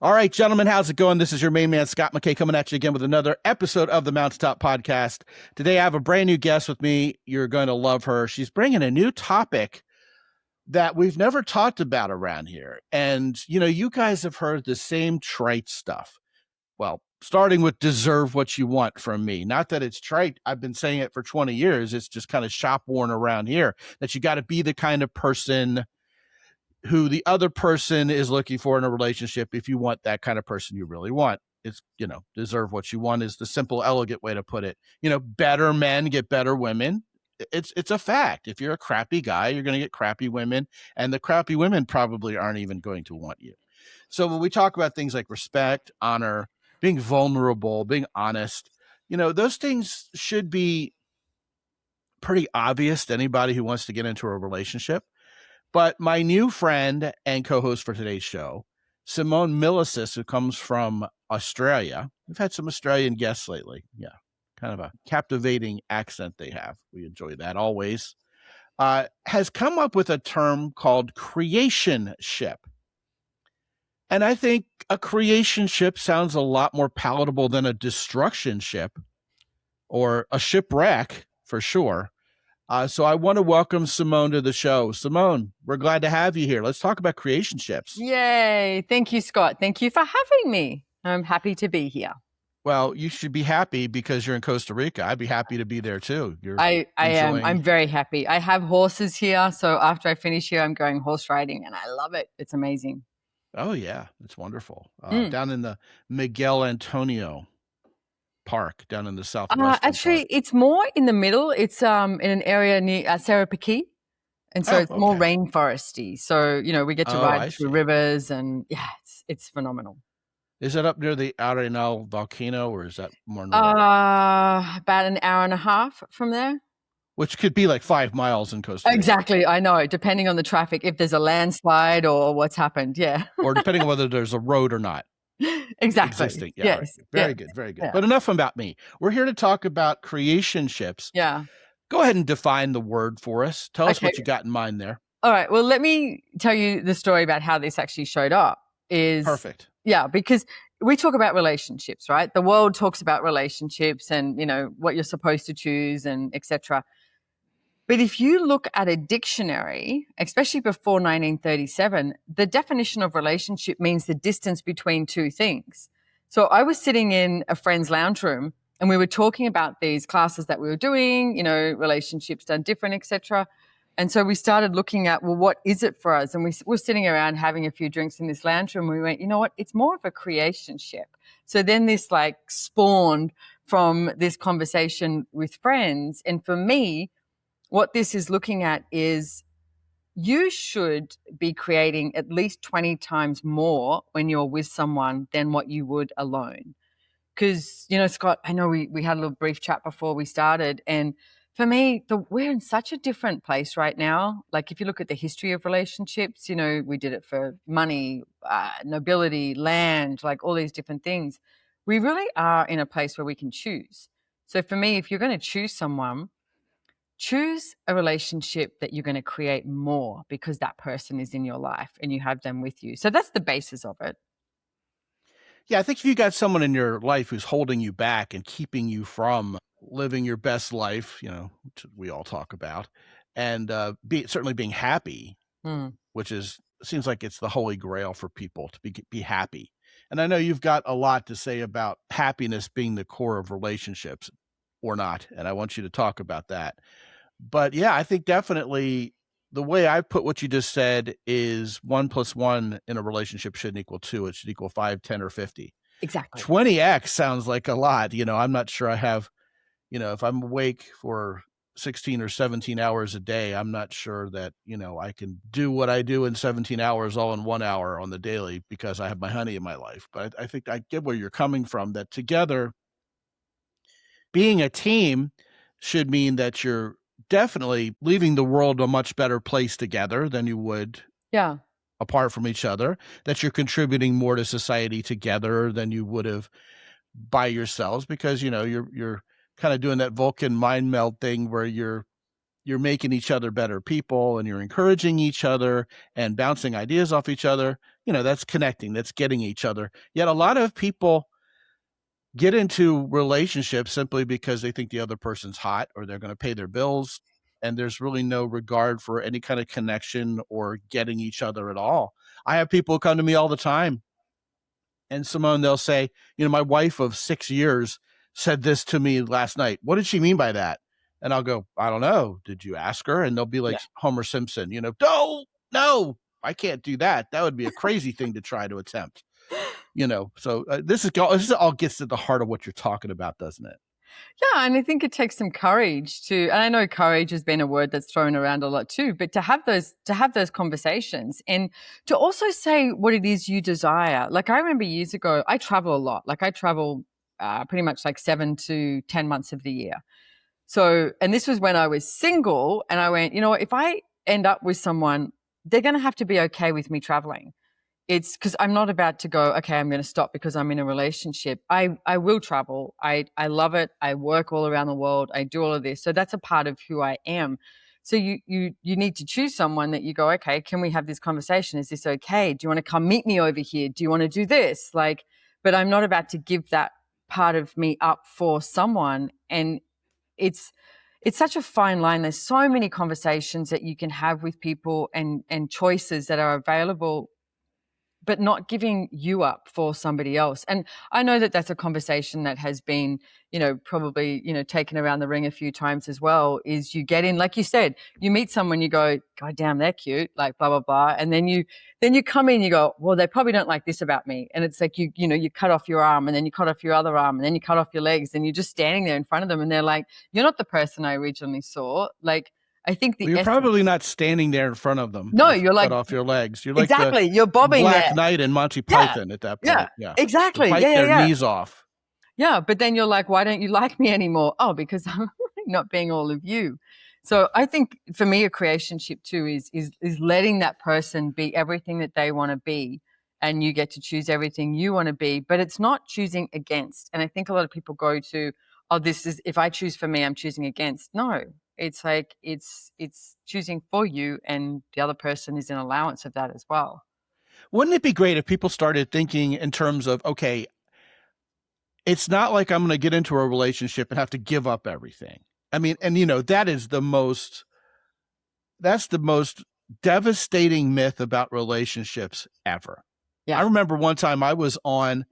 All right, gentlemen, how's it going? This is your main man, Scott McKay, coming at you again with another episode of the Mountaintop Podcast. Today, I have a brand new guest with me. You're going to love her. She's bringing a new topic that we've never talked about around here. And, you guys have heard the same trite stuff. Well, starting with deserve what you want from me. Not that it's trite. I've been saying it for 20 years. It's just kind of shop worn around here, that you got to be the kind of person who the other person is looking for in a relationship if you want that kind of person you really want. It's, deserve what you want is the simple, elegant way to put it. Better men get better women. It's a fact. If you're a crappy guy, you're going to get crappy women, and the crappy women probably aren't even going to want you. So when we talk about things like respect, honor, being vulnerable, being honest, those things should be pretty obvious to anybody who wants to get into a relationship. But my new friend and co-host for today's show, Simone Milasas, who comes from Australia. We've had some Australian guests lately. Yeah, kind of a captivating accent they have. We enjoy that always. Has come up with a term called creationship. And I think a creationship sounds a lot more palatable than a destructionship or a shipwreck for sure. So I want to welcome Simone to the show. Simone, we're glad to have you here. Let's talk about creationships. Yay. Thank you, Scott. Thank you for having me. I'm happy to be here. Well, you should be happy because you're in Costa Rica. I'd be happy to be there too. I am. I'm very happy. I have horses here. So after I finish here, I'm going horse riding and I love it. It's amazing. Oh, yeah. It's wonderful. Down in the Miguel Antonio Park down in the southwest. Actually, it's more in the middle. It's in an area near Serapaki. And so it's more rainforesty. So, we get to ride through rivers and it's phenomenal. Is it up near the Arenal volcano or is that more north? About an hour and a half from there. Which could be like 5 miles in Costa Rica. Exactly. I know, depending on the traffic, if there's a landslide or what's happened. Yeah. Or depending on whether there's a road or not. Exactly. Existing. Yeah, yes. Right. Very good. Very good. Yeah. But enough about me. We're here to talk about creationships. Yeah. Go ahead and define the word for us. Tell us what you got in mind there. All right. Well, let me tell you the story about how this actually showed up. Perfect. Yeah, because we talk about relationships, right? The world talks about relationships and, what you're supposed to choose and etc. But if you look at a dictionary, especially before 1937, the definition of relationship means the distance between two things. So I was sitting in a friend's lounge room and we were talking about these classes that we were doing, relationships done different, etc. And so we started looking at, well, what is it for us? And we were sitting around having a few drinks in this lounge room. We went, you know what? It's more of a creationship. So then this spawned from this conversation with friends. And for me, what this is looking at is you should be creating at least 20 times more when you're with someone than what you would alone. Because, Scott, I know we had a little brief chat before we started. And for me, we're in such a different place right now. Like if you look at the history of relationships, we did it for money, nobility, land, like all these different things. We really are in a place where we can choose. So for me, if you're going to choose someone, choose a relationship that you're going to create more because that person is in your life and you have them with you. So that's the basis of it. Yeah, I think if you got someone in your life who's holding you back and keeping you from living your best life, which we all talk about, and certainly being happy, which seems like it's the holy grail for people to be happy. And I know you've got a lot to say about happiness being the core of relationships or not, and I want you to talk about that. But yeah, I think definitely the way I put what you just said is 1 + 1 in a relationship shouldn't equal 2. It should equal 5, 10, or 50. Exactly. 20x sounds like a lot. I'm not sure I have, if I'm awake for 16 or 17 hours a day, I'm not sure that, I can do what I do in 17 hours all in 1 hour on the daily because I have my honey in my life. But I think I get where you're coming from, that together being a team should mean that you're definitely leaving the world a much better place together than you would apart from each other, that you're contributing more to society together than you would have by yourselves, because you're kind of doing that Vulcan mind meld thing where you're making each other better people and you're encouraging each other and bouncing ideas off each other. that's connecting, that's getting each other. Yet a lot of people get into relationships simply because they think the other person's hot or they're going to pay their bills. And there's really no regard for any kind of connection or getting each other at all. I have people come to me all the time, and Simone, they'll say, my wife of 6 years said this to me last night. What did she mean by that? And I'll go, I don't know. Did you ask her? And they'll be like Homer Simpson, no, I can't do that. That would be a crazy thing to try to attempt. So this all gets to the heart of what you're talking about, doesn't it? Yeah, and I think it takes some courage and I know courage has been a word that's thrown around a lot too, but to have those conversations and to also say what it is you desire. Like I remember years ago, I travel a lot. Like I travel pretty much like 7 to 10 months of the year. So, and this was when I was single, and I went, if I end up with someone, they're going to have to be okay with me traveling. It's because I'm not about to go, okay, I'm going to stop because I'm in a relationship. I will travel. I love it. I work all around the world. I do all of this. So that's a part of who I am. So you need to choose someone that you go, okay, can we have this conversation? Is this okay? Do you want to come meet me over here? Do you want to do this? But I'm not about to give that part of me up for someone. And it's such a fine line. There's so many conversations that you can have with people and choices that are available, but not giving you up for somebody else. And I know that that's a conversation that has been, probably, taken around the ring a few times as well, is you get in, like you said, you meet someone, you go, God damn, they're cute, like blah, blah, blah. And then you come in, you go, well, they probably don't like this about me. And it's like, you cut off your arm and then you cut off your other arm and then you cut off your legs and you're just standing there in front of them and they're like, you're not the person I originally saw. Like, I think you're probably not standing there in front of them. No, you're like, cut off your legs. You're like exactly. You're bobbing Black there. Knight in Monty Python at that point. Yeah, exactly. Bite their knees off. Yeah, but then you're like, why don't you like me anymore? Oh, because I'm not being all of you. So I think for me, a creationship too is letting that person be everything that they want to be, and you get to choose everything you want to be. But it's not choosing against. And I think a lot of people go to, oh, this is, if I choose for me, I'm choosing against. No, it's like it's choosing for you, and the other person is an allowance of that as well. Wouldn't it be great if people started thinking in terms of, okay, it's not like I'm going to get into a relationship and have to give up everything. I mean, and that's the most devastating myth about relationships ever. Yeah. I remember one time I was on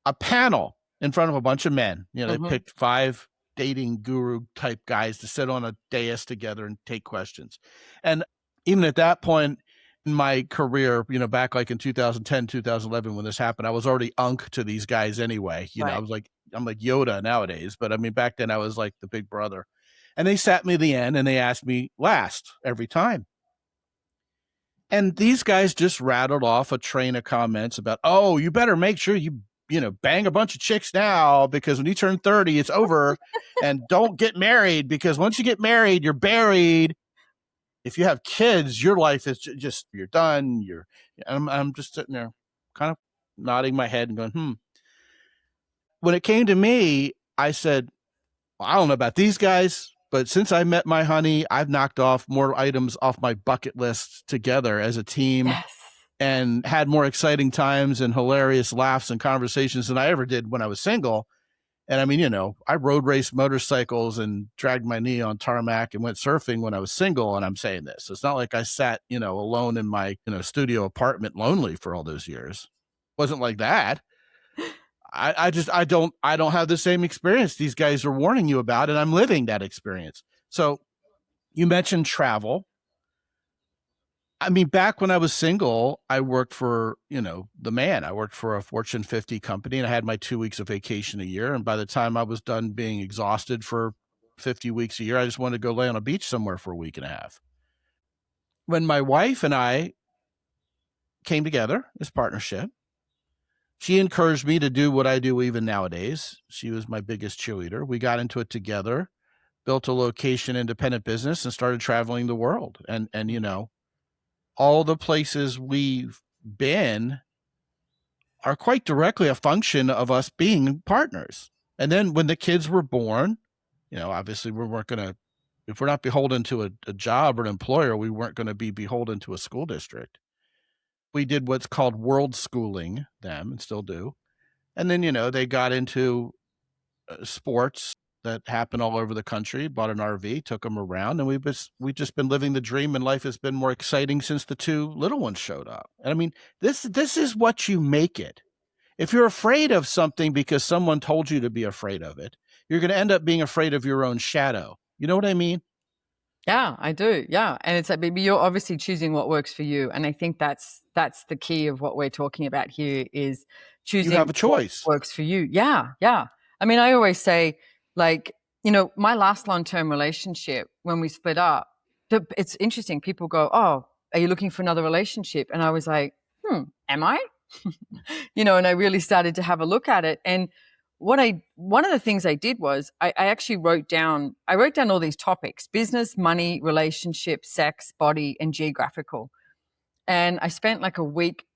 a panel in front of a bunch of men. They picked 5 dating guru type guys to sit on a dais together and take questions. And even at that point in my career, back like in 2010, 2011, when this happened, I was already unk to these guys anyway. Right. I'm like Yoda nowadays, but I mean, back then I was like the big brother. And they sat me at the end and they asked me last every time. And these guys just rattled off a train of comments about, oh, you better make sure you bang a bunch of chicks now, because when you turn 30, it's over. And don't get married, because once you get married, you're buried. If you have kids, your life is just, you're done. I'm just sitting there kind of nodding my head and going, When it came to me, I said, well, I don't know about these guys, but since I met my honey, I've knocked off more items off my bucket list together as a team. Yes. And had more exciting times and hilarious laughs and conversations than I ever did when I was single. And I mean, I road raced motorcycles and dragged my knee on tarmac and went surfing when I was single. And I'm saying this, so it's not like I sat, alone in my, studio apartment lonely for all those years. It wasn't like that. I don't have the same experience these guys are warning you about, and I'm living that experience. So you mentioned travel. I mean, back when I was single, I worked for, I worked for a Fortune 50 company, and I had my 2 weeks of vacation a year. And by the time I was done being exhausted for 50 weeks a year, I just wanted to go lay on a beach somewhere for a week and a half. When my wife and I came together as partnership, she encouraged me to do what I do even nowadays. She was my biggest cheerleader. We got into it together, built a location independent business, and started traveling the world. And all the places we've been are quite directly a function of us being partners. And then when the kids were born, obviously we weren't going to, if we're not beholden to a job or an employer, we weren't going to be beholden to a school district. we did what's called world schooling them, and still do. And then, they got into sports that happen all over the country, bought an RV, took them around, and we've just been living the dream, and life has been more exciting since the two little ones showed up. And I mean, this is what you make it. If you're afraid of something because someone told you to be afraid of it, you're going to end up being afraid of your own shadow. You know what I mean? Yeah, I do. Yeah. And it's like, baby, you're obviously choosing what works for you. And I think that's the key of what we're talking about here is choosing You have a what choice. works for you. Yeah. Yeah. I mean, I always say, like, my last long-term relationship, when we split up, it's interesting. People go, "Oh, are you looking for another relationship?" And I was like, am I? And I really started to have a look at it. And one of the things I did was I actually wrote down all these topics: business, money, relationship, sex, body, and geographical. And I spent like a week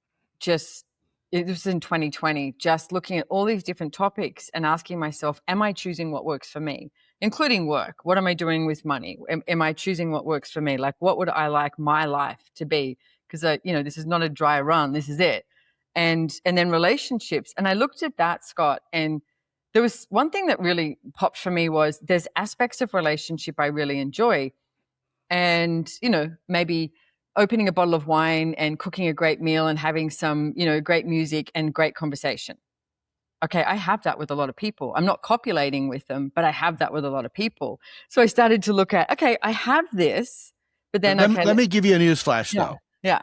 it was in 2020, just looking at all these different topics and asking myself, am I choosing what works for me, including work? What am I doing with money? Am I choosing what works for me? Like, what would I like my life to be? Because, this is not a dry run. This is it. And then relationships. And I looked at that, Scott, and there was one thing that really popped for me was there's aspects of relationship I really enjoy. And, maybe opening a bottle of wine and cooking a great meal and having some, great music and great conversation. Okay, I have that with a lot of people. I'm not copulating with them, but I have that with a lot of people. So I started to look at, okay, I have this, but then let me give you a newsflash, though. Yeah.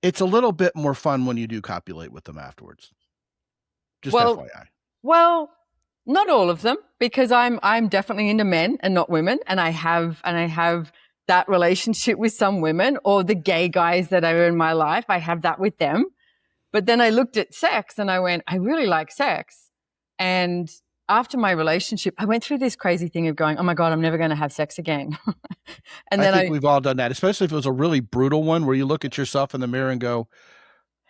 It's a little bit more fun when you do copulate with them afterwards. Just FYI. Well, not all of them, because I'm definitely into men and not women, and I have that relationship with some women, or the gay guys that are in my life. I have that with them. But then I looked at sex and I went, I really like sex. And after my relationship, I went through this crazy thing of going, oh my God, I'm never going to have sex again. And then I think we've all done that, especially if it was a really brutal one where you look at yourself in the mirror and go,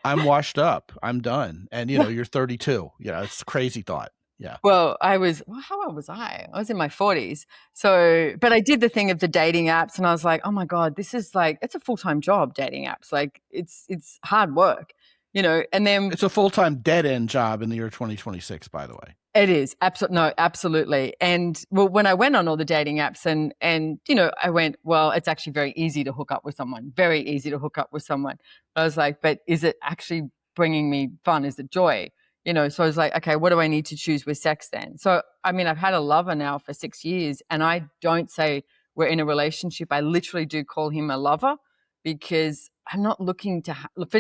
I'm washed up, I'm done. And, you're 32. It's a crazy thought. Yeah. Well, how old was I? I was in my 40s. So, but I did the thing of the dating apps and I was like, oh my God, this is like, it's a full-time job, dating apps. Like it's hard work, and then it's a full-time dead end job in the year 2026, by the way. It is absolutely. And well, when I went on all the dating apps and I went, well, it's actually very easy to hook up with someone, very easy to hook up with someone. But I was like, but is it actually bringing me fun? Is it joy? So I was like, okay, what do I need to choose with sex then? So, I mean, I've had a lover now for 6 years and I don't say we're in a relationship. I literally do call him a lover because I'm not looking to,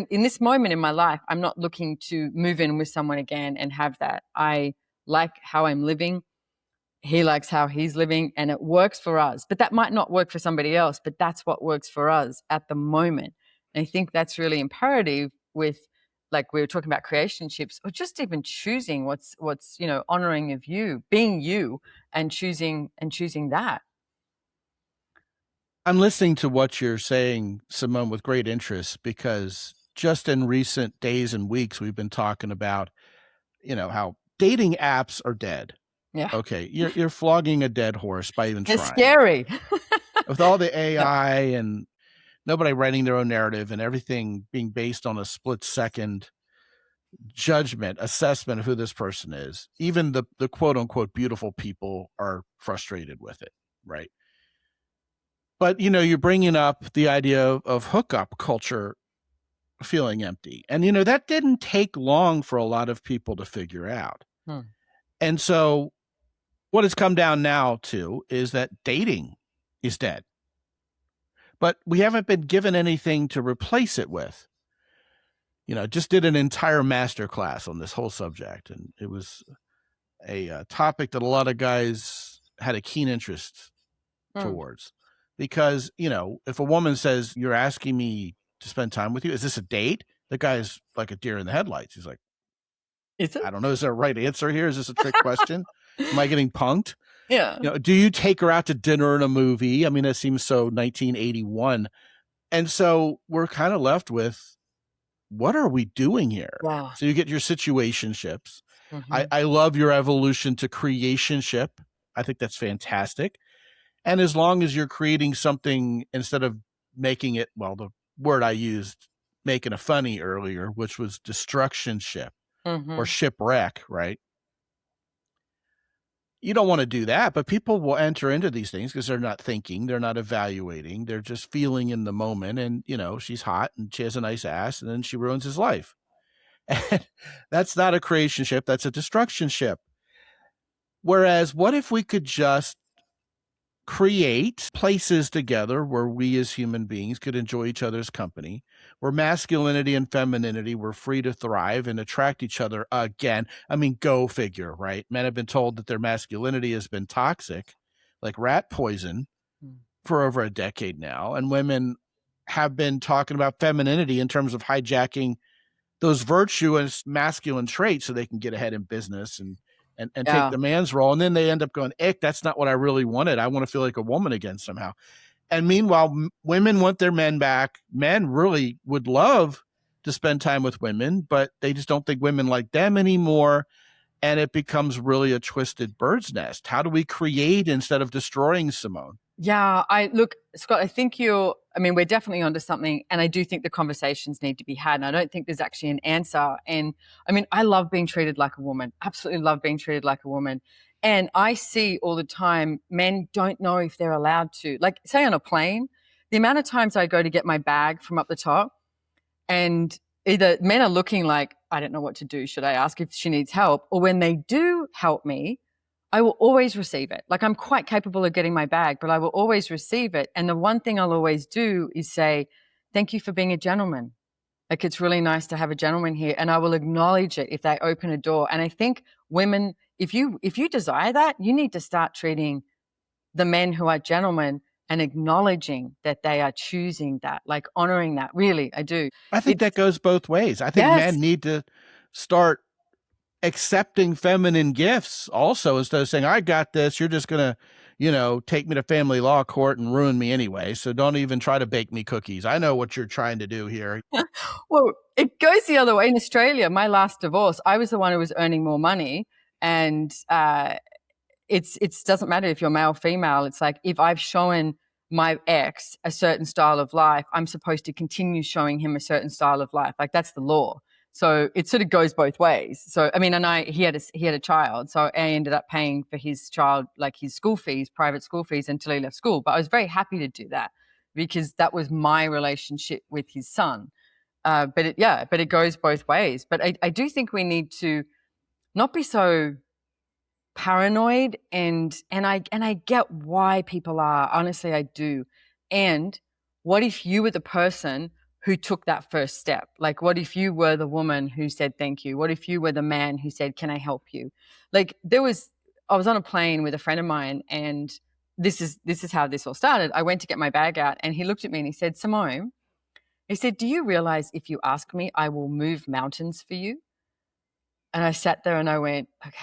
in this moment in my life, I'm not looking to move in with someone again and have that. I like how I'm living. He likes how he's living and it works for us. But that might not work for somebody else, but that's what works for us at the moment. And I think that's really imperative with, like we were talking about creationships, or just even choosing what's honoring of you, being you, and choosing that. I'm listening to what you're saying, Simone, with great interest, because just in recent days and weeks, we've been talking about, how dating apps are dead. Yeah. Okay. You're flogging a dead horse by even trying. It's scary. With all the AI and nobody writing their own narrative and everything being based on a split second assessment of who this person is, even the quote unquote beautiful people are frustrated with it. Right. But, you're bringing up the idea of hookup culture feeling empty. And, that didn't take long for a lot of people to figure out. And so what it's come down now to is that dating is dead. But we haven't been given anything to replace it with. Just did an entire masterclass on this whole subject. And it was a topic that a lot of guys had a keen interest towards. Because, if a woman says, you're asking me to spend time with you, is this a date? The guy's like a deer in the headlights. He's like, is it? I don't know. Is there a right answer here? Is this a trick question? Am I getting punked? Yeah. Do you take her out to dinner and a movie? I mean, that seems so 1981. And so we're kind of left with, what are we doing here? Wow. So you get your situationships. I love your evolution to creationship. I think that's fantastic. And as long as you're creating something instead of making it, well, the word I used making a funny earlier, which was destructionship Mm-hmm. or shipwreck, right? You don't want to do that, but people will enter into these things because they're not thinking, they're not evaluating, they're just feeling in the moment. And, she's hot and she has a nice ass, and then she ruins his life. And that's not a creationship, that's a destructionship. Whereas, what if we could just create places together where we as human beings could enjoy each other's company, where masculinity and femininity were free to thrive and attract each other again? I mean, go figure, right? Men have been told that their masculinity has been toxic, like rat poison, for over a decade now. And women have been talking about femininity in terms of hijacking those virtuous masculine traits so they can get ahead in business and take the man's role. And then they end up going, ick, that's not what I really wanted. I want to feel like a woman again somehow. And meanwhile, women want their men back. Men really would love to spend time with women, but they just don't think women like them anymore. And it becomes really a twisted bird's nest. How do we create instead of destroying, Simone? Yeah, Scott, I think we're definitely onto something. And I do think the conversations need to be had. And I don't think there's actually an answer. And I love being treated like a woman, absolutely love being treated like a woman. And I see all the time, men don't know if they're allowed to, like, say on a plane, the amount of times I go to get my bag from up the top, and either men are looking like, I don't know what to do. Should I ask if she needs help? Or when they do help me, I will always receive it. Like, I'm quite capable of getting my bag, but I will always receive it. And the one thing I'll always do is say, thank you for being a gentleman. Like, it's really nice to have a gentleman here. And I will acknowledge it if they open a door. And I think women, if you desire that, you need to start treating the men who are gentlemen and acknowledging that they are choosing that, like honoring that. Really, I do. I think that goes both ways. I think men need to start accepting feminine gifts also, instead of saying, I got this, you're just going to, take me to family law court and ruin me anyway. So don't even try to bake me cookies. I know what you're trying to do here. Well, it goes the other way. In Australia, my last divorce, I was the one who was earning more money. And it doesn't matter if you're male or female. It's like, if I've shown my ex a certain style of life, I'm supposed to continue showing him a certain style of life. Like, that's the law. So it sort of goes both ways. So, he had a child. So I ended up paying for his child, like his school fees, private school fees, until he left school. But I was very happy to do that because that was my relationship with his son. But it goes both ways. But I do think we need to not be so paranoid, and I get why people are. Honestly, I do. And what if you were the person who took that first step? Like, what if you were the woman who said thank you? What if you were the man who said, can I help you? Like, I was on a plane with a friend of mine, and this is how this all started. I went to get my bag out, and he looked at me and he said, Simone, he said, do you realize if you ask me, I will move mountains for you? And I sat there and I went, okay.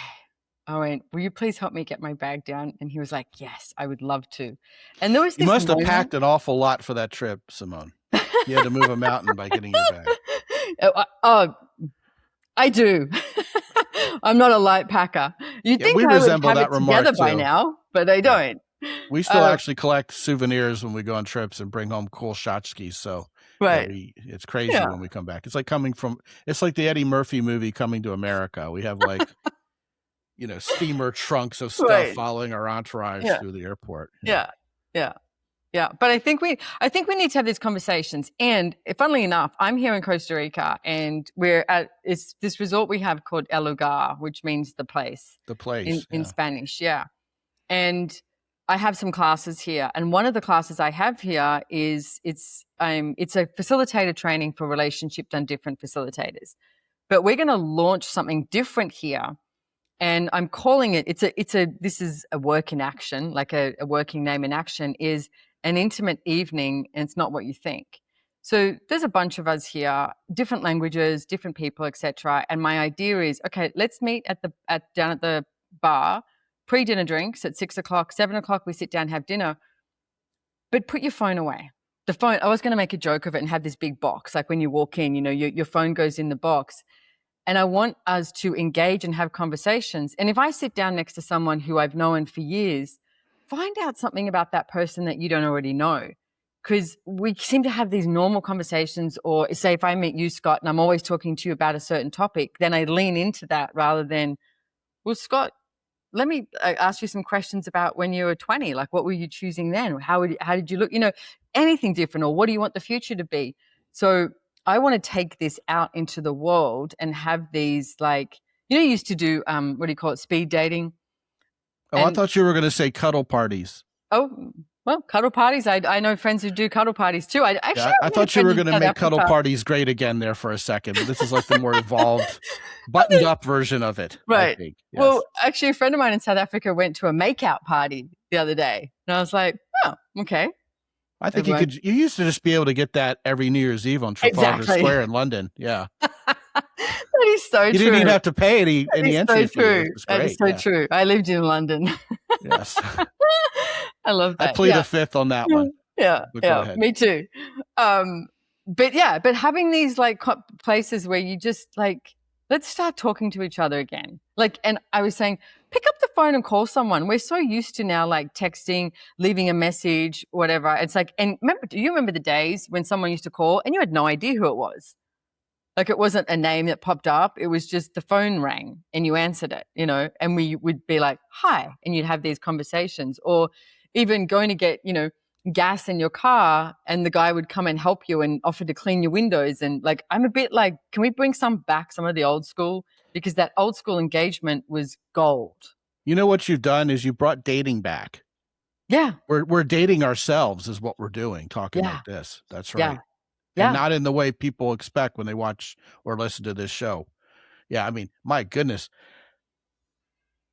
I went, will you please help me get my bag down? And he was like, yes, I would love to. And there was this You must have packed an awful lot for that trip, Simone. You had to move a mountain by getting your bag. I do. I'm not a light packer. You'd think we I resemble would have that it together remark by too. now, but I don't. We still actually collect souvenirs when we go on trips and bring home cool tchotchkes. So right. It's crazy when we come back. It's like it's like the Eddie Murphy movie Coming to America. We have like, steamer trunks of stuff following our entourage through the airport. Yeah. But I think we need to have these conversations. And funnily enough, I'm here in Costa Rica, and we're at this resort we have called El Lugar, which means the place. The place in Spanish, yeah. And I have some classes here, and one of the classes I have here is it's a facilitator training for relationships and different facilitators. But we're going to launch something different here. And I'm calling it, this is a work in action, like a working name in action, is an intimate evening, and it's not what you think. So there's a bunch of us here, different languages, different people, etc. And my idea is, okay, let's meet down at the bar, pre-dinner drinks at 6 o'clock, 7 o'clock, we sit down, have dinner, but put your phone away. The phone, I was going to make a joke of it and have this big box, like when you walk in, your phone goes in the box. And I want us to engage and have conversations. And if I sit down next to someone who I've known for years, find out something about that person that you don't already know. because we seem to have these normal conversations, or say if I meet you, Scott, and I'm always talking to you about a certain topic, then I lean into that rather than, well, Scott, let me ask you some questions about when you were 20. Like, what were you choosing then? How did you look? Anything different, or what do you want the future to be? So I want to take this out into the world and have these, like, you used to do, what do you call it? Speed dating. Oh, I thought you were going to say cuddle parties. Oh, well, cuddle parties. I know friends who do cuddle parties too. I thought you were going to make cuddle parties great again there for a second, but this is like the more evolved, buttoned up version of it. Right. I think. Yes. Well, actually, a friend of mine in South Africa went to a makeout party the other day, and I was like, oh, okay. I think you used to just be able to get that every New Year's Eve on Trafalgar Square in London. Yeah. That is so true. You didn't even have to pay any entry fee. That is so true. I lived in London. Yes. I love that. I plead the fifth on that one. Yeah. Me too. But having these like places where you just like, let's start talking to each other again. Like, and I was saying, pick up the phone and call someone. We're so used to now like texting, leaving a message, whatever. It's like, and do you remember the days when someone used to call and you had no idea who it was? Like, it wasn't a name that popped up. It was just the phone rang and you answered it, and we would be like, hi, and you'd have these conversations. Or even going to get, gas in your car and the guy would come and help you and offer to clean your windows. And like, I'm a bit like, can we bring some of the old school? Because that old school engagement was gold. You know what you've done is you brought dating back. Yeah. We're dating ourselves is what we're doing, talking like this. That's right. Yeah. And not in the way people expect when they watch or listen to this show. Yeah, I mean, my goodness.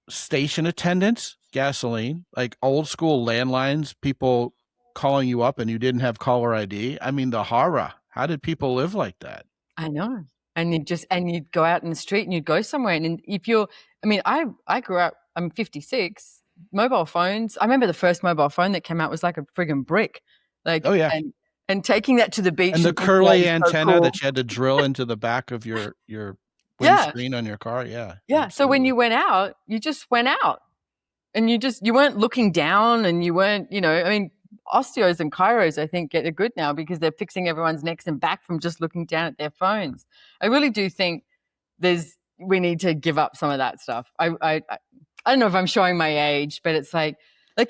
Station attendants, gasoline, like old school landlines, people calling you up and you didn't have caller ID. I mean, the horror. How did people live like that? I know. And you'd go out in the street and you'd go somewhere. And if I grew up, I'm 56, mobile phones. I remember the first mobile phone that came out was like a friggin' brick. Like, oh, yeah. And taking that to the beach. And the curly antenna that you had to drill into the back of your windscreen on your car. Yeah. Yeah. Absolutely. So when you went out, you just went out and you weren't looking down and you weren't, osteos and chiros, I think, get it good now because they're fixing everyone's necks and back from just looking down at their phones. I really do think we need to give up some of that stuff. I don't know if I'm showing my age, but it's like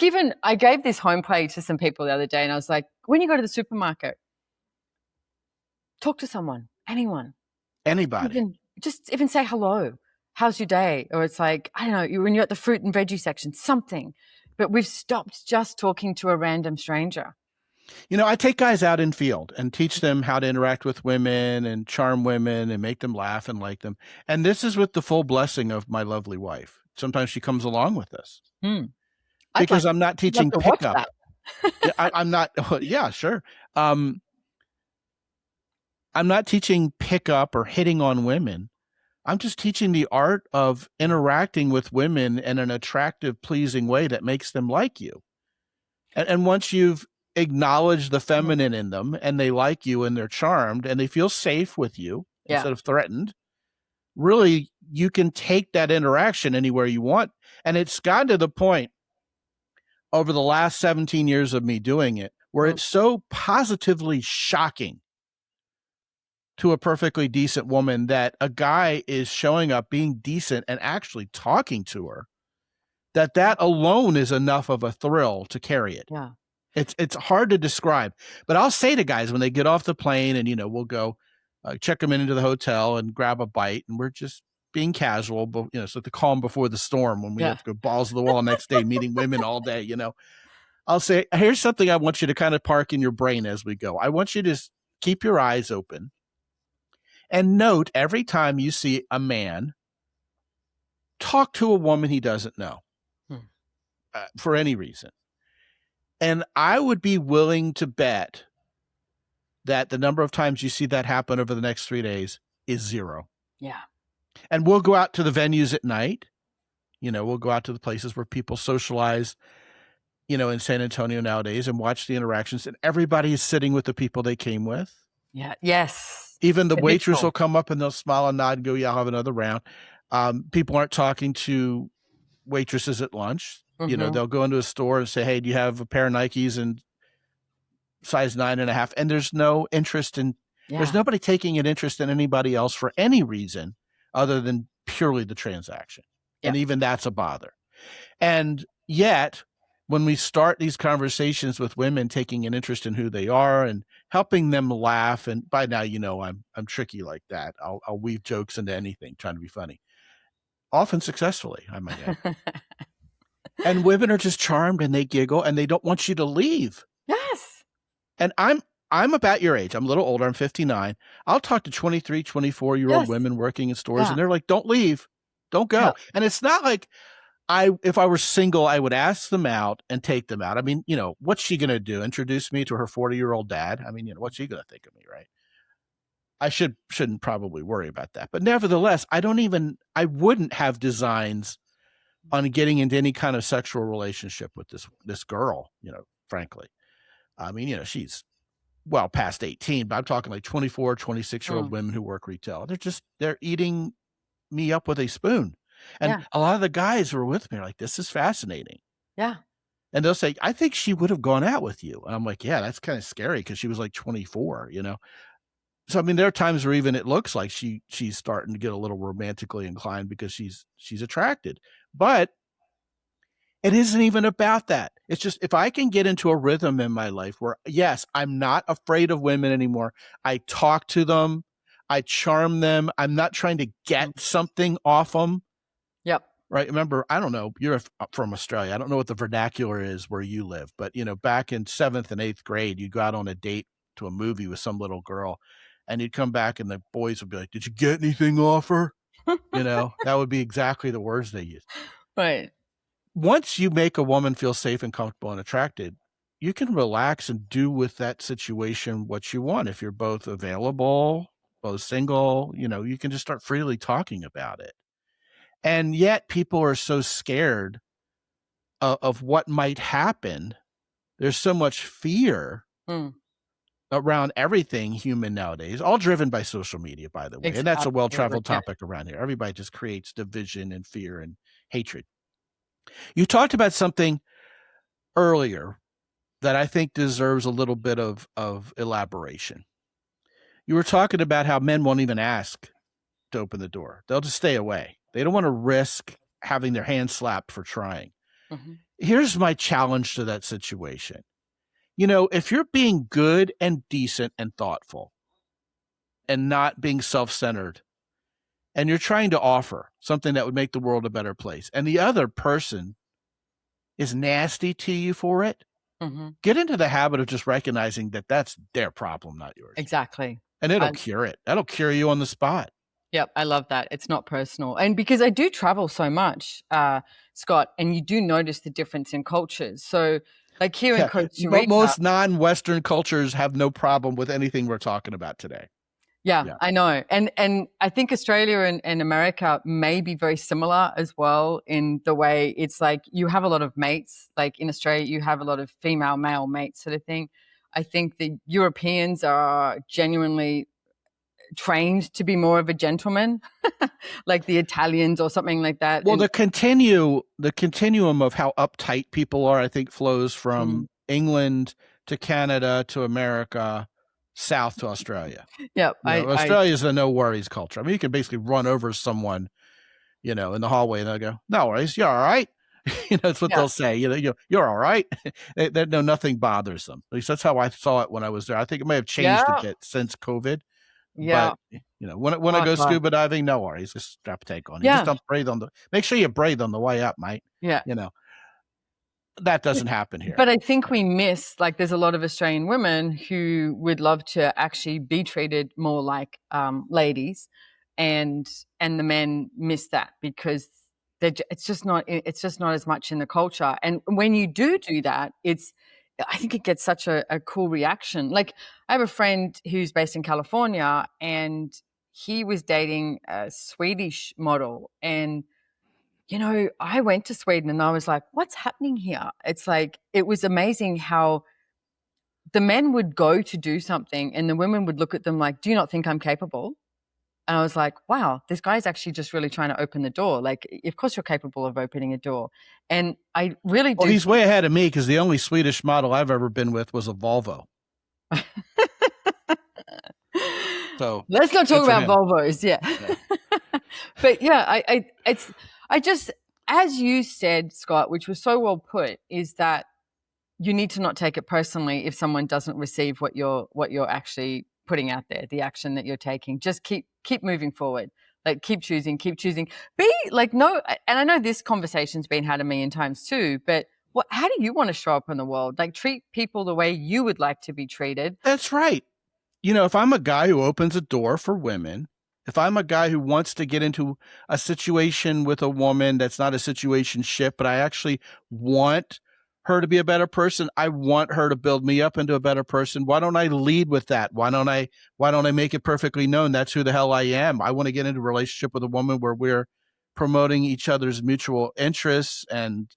even I gave this home play to some people the other day and I was like, when you go to the supermarket, talk to someone, anyone. Anybody. Even say hello. How's your day? Or it's like, I don't know, when you're at the fruit and veggie section, something. But we've stopped just talking to a random stranger. I take guys out in field and teach them how to interact with women and charm women and make them laugh and like them. And this is with the full blessing of my lovely wife. Sometimes she comes along with us. Because I'm not teaching pickup. I'm not. Yeah, sure. I'm not teaching pickup or hitting on women. I'm just teaching the art of interacting with women in an attractive, pleasing way that makes them like you. And once you've acknowledged the feminine in them and they like you and they're charmed and they feel safe with you instead of threatened, really, you can take that interaction anywhere you want. And it's gotten to the point over the last 17 years of me doing it where it's so positively shocking to a perfectly decent woman that a guy is showing up being decent and actually talking to her, that alone is enough of a thrill to carry it. Yeah. It's hard to describe, but I'll say to guys when they get off the plane and, we'll go check them into the hotel and grab a bite and we're just being casual, but so the calm before the storm when we have to go balls to the wall next day, meeting women all day, I'll say, here's something I want you to kind of park in your brain as we go. I want you to keep your eyes open and note every time you see a man talk to a woman he doesn't know for any reason. And I would be willing to bet that the number of times you see that happen over the next 3 days is 0. Yeah. And we'll go out to the venues at night. We'll go out to the places where people socialize, in San Antonio nowadays and watch the interactions. And everybody is sitting with the people they came with. Yeah. Yes. Even the waitress will come up and they'll smile and nod and go, yeah, I'll have another round. People aren't talking to waitresses at lunch. They'll go into a store and say, hey, do you have a pair of Nikes and size 9.5, and there's no interest in, there's nobody taking an interest in anybody else for any reason other than purely the transaction. And even that's a bother. And yet, when we start these conversations with women taking an interest in who they are and helping them laugh, and by now, I'm tricky like that. I'll weave jokes into anything, trying to be funny, often successfully, I might add. And women are just charmed and they giggle and they don't want you to leave. Yes. And I'm about your age. I'm a little older. I'm 59. I'll talk to 23, 24-year-old women working in stores, and they're like, don't leave. Don't go. Yeah. And it's not like if I were single, I would ask them out and take them out. I mean, what's she going to do? Introduce me to her 40-year-old dad? I mean, what's she going to think of me, right? I shouldn't probably worry about that. But nevertheless, I wouldn't have designs on getting into any kind of sexual relationship with this girl, frankly. I mean, she's well past 18, but I'm talking like 24, 26-year-old women who work retail. They're eating me up with a spoon. And a lot of the guys who are with me are like, this is fascinating. Yeah. And they'll say, I think she would have gone out with you. And I'm like, yeah, that's kind of scary because she was like 24, So, I mean, there are times where even it looks like she's starting to get a little romantically inclined because she's attracted. But it isn't even about that. It's just, if I can get into a rhythm in my life where, yes, I'm not afraid of women anymore. I talk to them. I charm them. I'm not trying to get something off them. Yep. Right. Remember, I don't know, you're from Australia. I don't know what the vernacular is where you live, but back in 7th and 8th grade, you'd go out on a date to a movie with some little girl and you'd come back and the boys would be like, did you get anything off her? That would be exactly the words they use. Right. Once you make a woman feel safe and comfortable and attracted, you can relax and do with that situation what you want. If you're both available, both single, you can just start freely talking about it. And yet people are so scared of what might happen. There's so much fear around everything human nowadays, all driven by social media, by the way. Exactly. And that's a well-traveled topic around here. Everybody just creates division and fear and hatred. You talked about something earlier that I think deserves a little bit of elaboration. You were talking about how men won't even ask to open the door. They'll just stay away. They don't want to risk having their hand slapped for trying. Mm-hmm. Here's my challenge to that situation. If you're being good and decent and thoughtful and not being self-centered, and you're trying to offer something that would make the world a better place, and the other person is nasty to you for it, get into the habit of just recognizing that that's their problem, not yours. Exactly. And it'll cure it. That'll cure you on the spot. Yep, I love that. It's not personal. And because I do travel so much, Scott, and you do notice the difference in cultures. So like here in Costa Rica, most non-Western cultures have no problem with anything we're talking about today. Yeah, I know. And I think Australia and America may be very similar as well in the way it's like you have a lot of mates. Like in Australia, you have a lot of female, male mates sort of thing. I think the Europeans are genuinely trained to be more of a gentleman, like the Italians or something like that. Well, the continuum of how uptight people are, I think, flows from England to Canada to America, south to Australia. Yeah, Australia is a no worries culture. I mean, you can basically run over someone, in the hallway, and they'll go, "No worries, you're all right." That's what they'll say. You're all right. They know nothing bothers them. At least that's how I saw it when I was there. I think it may have changed a bit since COVID. Yeah. But when I go scuba diving, no worries, just strap a tank on. You just don't breathe make sure you breathe on the way up, mate. Yeah. That doesn't happen here. But I think we miss, like, there's a lot of Australian women who would love to actually be treated more like ladies, and the men miss that because it's just not as much in the culture. And when you do that, I think it gets such a cool reaction. Like, I have a friend who's based in California, and he was dating a Swedish model. And, I went to Sweden and I was like, what's happening here? It's like, it was amazing how the men would go to do something and the women would look at them like, do you not think I'm capable? And I was like, wow, this guy's actually just really trying to open the door. Like, of course you're capable of opening a door. And I really do. Well, he's way ahead of me because the only Swedish model I've ever been with was a Volvo. So let's not talk good for about him. Volvos. Yeah. Yeah. But yeah, I just, as you said, Scott, which was so well put, is that you need to not take it personally if someone doesn't receive what you're actually putting out there, the action that you're taking. Just keep moving forward. Like keep choosing. Be like, no, and I know this conversation's been had a million times too, but how do you want to show up in the world? Like treat people the way you would like to be treated. That's right. You know, if I'm a guy who opens a door for women, if I'm a guy who wants to get into a situation with a woman that's not a situationship, but I actually want her to be a better person, I want her to build me up into a better person. Why don't I lead with that? Why don't I make it perfectly known that's who the hell I am? I want to get into a relationship with a woman where we're promoting each other's mutual interests and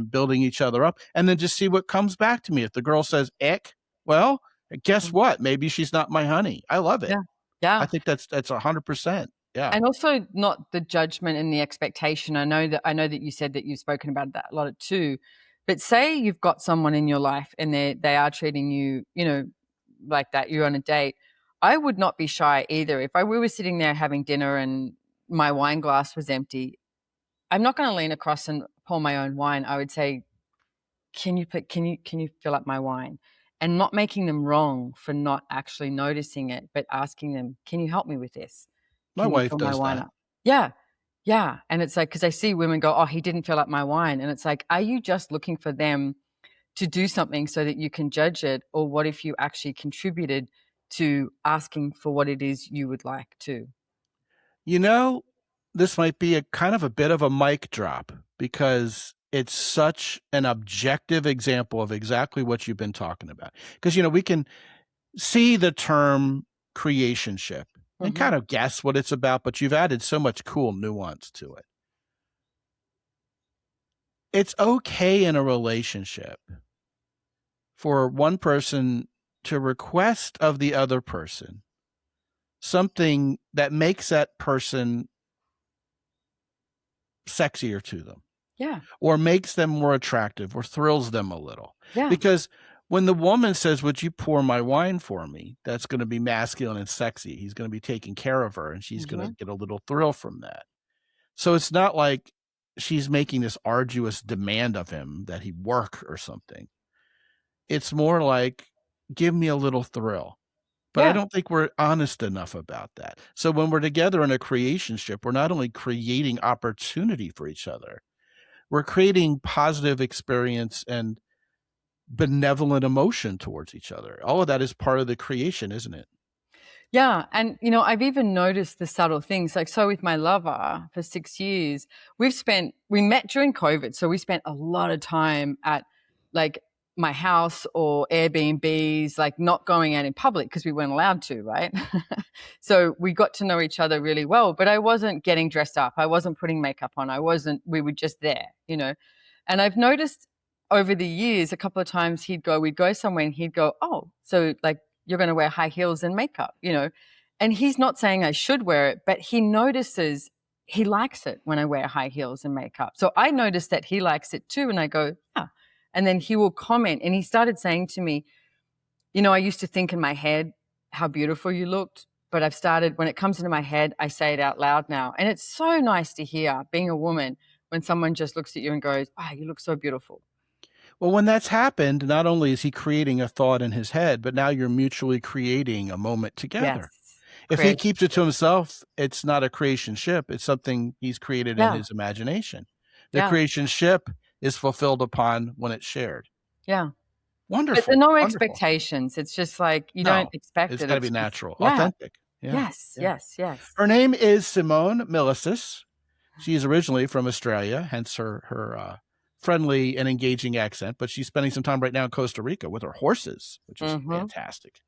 building each other up, and then just see what comes back to me. If the girl says ick, well, guess what? Maybe she's not my honey. I love it. Yeah. I think that's 100%. Yeah. And also not the judgment and the expectation. I know that you said that you've spoken about that a lot too. But say you've got someone in your life and they are treating you, like that, you're on a date. I would not be shy either. If we were sitting there having dinner and my wine glass was empty, I'm not going to lean across and pour my own wine. I would say, can you fill up my wine? And not making them wrong for not actually noticing it, but asking them, can you help me with this? My Can you wife fill my does wine that. up? Yeah. Yeah. And it's like, because I see women go, oh, he didn't fill up my wine. And it's like, are you just looking for them to do something so that you can judge it? Or what if you actually contributed to asking for what it is you would like to? You know, this might be a kind of a bit of a mic drop because it's such an objective example of exactly what you've been talking about. Because, we can see the term creationship and kind of guess what it's about, but you've added so much cool nuance to it. It's okay in a relationship for one person to request of the other person something that makes that person sexier to them. Yeah. Or makes them more attractive or thrills them a little. Yeah. Because when the woman says, would you pour my wine for me? That's going to be masculine and sexy. He's going to be taking care of her and she's going to get a little thrill from that. So it's not like she's making this arduous demand of him that he work or something. It's more like, give me a little thrill. But I don't think we're honest enough about that. So when we're together in a creationship, we're not only creating opportunity for each other, we're creating positive experience and benevolent emotion towards each other. All of that is part of the creation, isn't it? Yeah. And, I've even noticed the subtle things. Like, so with my lover for 6 years, we met during COVID. So we spent a lot of time at like my house or Airbnbs, like not going out in public because we weren't allowed to, right? So we got to know each other really well, but I wasn't getting dressed up. I wasn't putting makeup on. We were just there, And I've noticed over the years, a couple of times we'd go somewhere and he'd go, oh, so like, you're going to wear high heels and makeup, and he's not saying I should wear it, but he notices he likes it when I wear high heels and makeup. So I noticed that he likes it too. And I go, yeah. And then he will comment. And he started saying to me, I used to think in my head how beautiful you looked, but when it comes into my head, I say it out loud now. And it's so nice to hear, being a woman, when someone just looks at you and goes, oh, you look so beautiful. Well, when that's happened, not only is he creating a thought in his head, but now you're mutually creating a moment together. Yes. If he keeps it to himself, it's not a creationship. It's something he's created in his imagination. The creationship is fulfilled upon when it's shared. Yeah. Wonderful. But there are no expectations. It's just like you don't expect it. It's got to be natural, authentic. Yeah. Yes. Her name is Simone Milasas. She's originally from Australia, hence her friendly and engaging accent, but she's spending some time right now in Costa Rica with her horses, which is fantastic.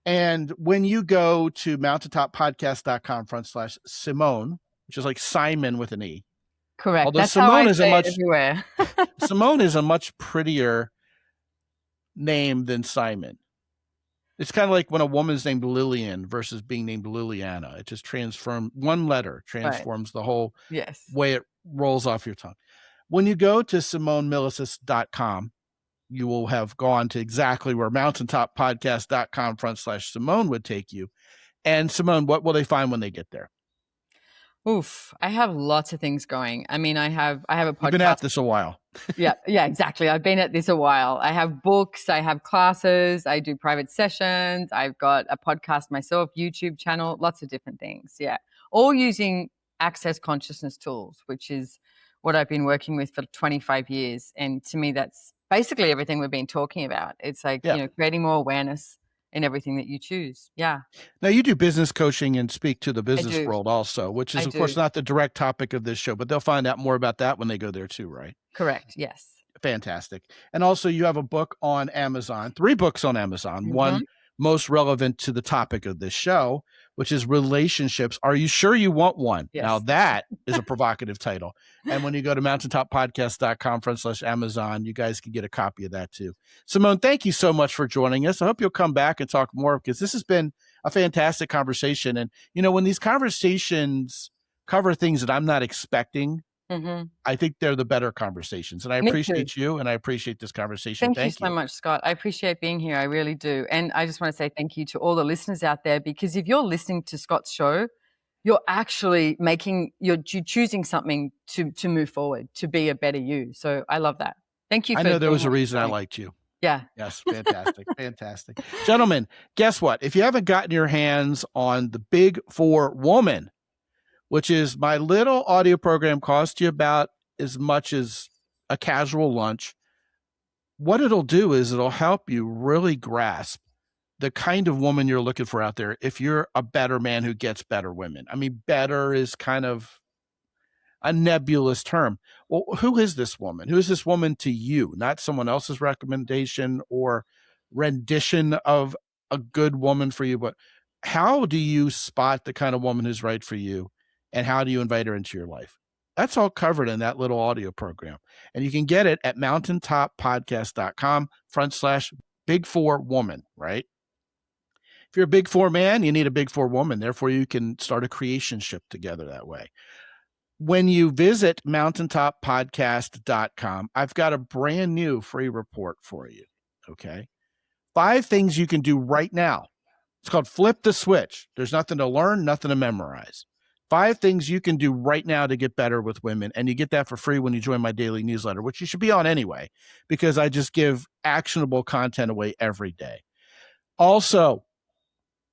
And when you go to mountaintoppodcast.com/Simone, which is like Simon with an E. Correct. Although That's Simone how I is say it everywhere. Simone is a much prettier name than Simon. It's kind of like when a woman's named Lillian versus being named Liliana. It just one letter transforms the whole way it rolls off your tongue. When you go to SimoneMilasas.com, you will have gone to exactly where mountaintoppodcast.com/Simone would take you. And Simone, what will they find when they get there? Oof, I have lots of things going. I mean, I have a podcast. You've been at this a while. Yeah, exactly. I've been at this a while. I have books, I have classes, I do private sessions, I've got a podcast myself, YouTube channel, lots of different things. Yeah. All using access consciousness tools, which is what I've been working with for 25 years. And to me, that's basically everything we've been talking about. It's like, creating more awareness in everything that you choose. Yeah. Now, you do business coaching and speak to the business world also, which is, of course, not the direct topic of this show, but they'll find out more about that when they go there too, right? Correct. Yes. Fantastic. And also, you have a book on Amazon, 3 books on Amazon, one most relevant to the topic of this show, which is Relationships. Are you sure you want one? Yes. Now, that is a provocative title. And when you go to mountaintoppodcast.com/Amazon, you guys can get a copy of that too. Simone, thank you so much for joining us. I hope you'll come back and talk more, because this has been a fantastic conversation. And, when these conversations cover things that I'm not expecting, I think they're the better conversations. And I appreciate you, and I appreciate this conversation. Thank you so much, Scott. I appreciate being here. I really do. And I just want to say thank you to all the listeners out there, because if you're listening to Scott's show, you're actually you're choosing something to move forward, to be a better you. So I love that. Thank you. I know there was a reason I liked you. Yeah. Yes. Fantastic. Fantastic. Gentlemen, guess what? If you haven't gotten your hands on the Big Four Woman, which is my little audio program, costs you about as much as a casual lunch, what it'll do is it'll help you really grasp the kind of woman you're looking for out there if you're a better man who gets better women. I mean, better is kind of a nebulous term. Well, who is this woman? Who is this woman to you? Not someone else's recommendation or rendition of a good woman for you, but how do you spot the kind of woman who's right for you, and how do you invite her into your life? That's all covered in that little audio program. And you can get it at mountaintoppodcast.com/Big Four Woman, right? If you're a Big Four man, you need a Big Four woman. Therefore, you can start a creationship together that way. When you visit mountaintoppodcast.com, I've got a brand new free report for you. Okay. 5 things you can do right now. It's called Flip the Switch. There's nothing to learn, nothing to memorize. 5 things you can do right now to get better with women. And you get that for free when you join my daily newsletter, which you should be on anyway, because I just give actionable content away every day. Also,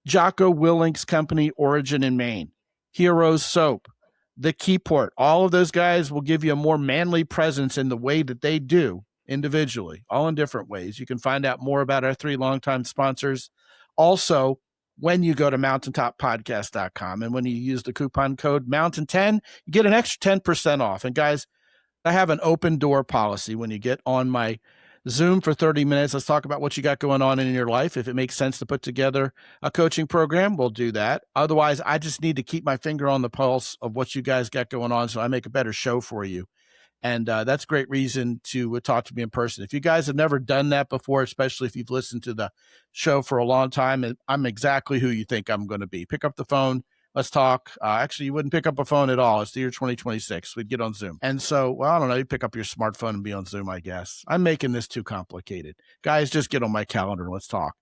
Jocko Willink's company, Origin in Maine, Heroes Soap, The Keyport, all of those guys will give you a more manly presence in the way that they do individually, all in different ways. You can find out more about our 3 longtime sponsors. Also, when you go to mountaintoppodcast.com and when you use the coupon code Mountain10, you get an extra 10% off. And guys, I have an open door policy. When you get on my Zoom for 30 minutes, let's talk about what you got going on in your life. If it makes sense to put together a coaching program, we'll do that. Otherwise, I just need to keep my finger on the pulse of what you guys got going on so I make a better show for you. And that's a great reason to talk to me in person. If you guys have never done that before, especially if you've listened to the show for a long time, I'm exactly who you think I'm going to be. Pick up the phone. Let's talk. Actually, you wouldn't pick up a phone at all. It's the year 2026. We'd get on Zoom. And so, well, I don't know. You pick up your smartphone and be on Zoom, I guess. I'm making this too complicated. Guys, just get on my calendar and let's talk.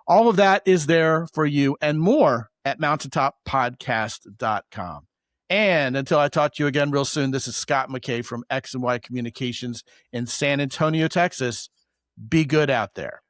All of that is there for you and more at mountaintoppodcast.com. And until I talk to you again real soon, this is Scott McKay from X and Y Communications in San Antonio, Texas. Be good out there.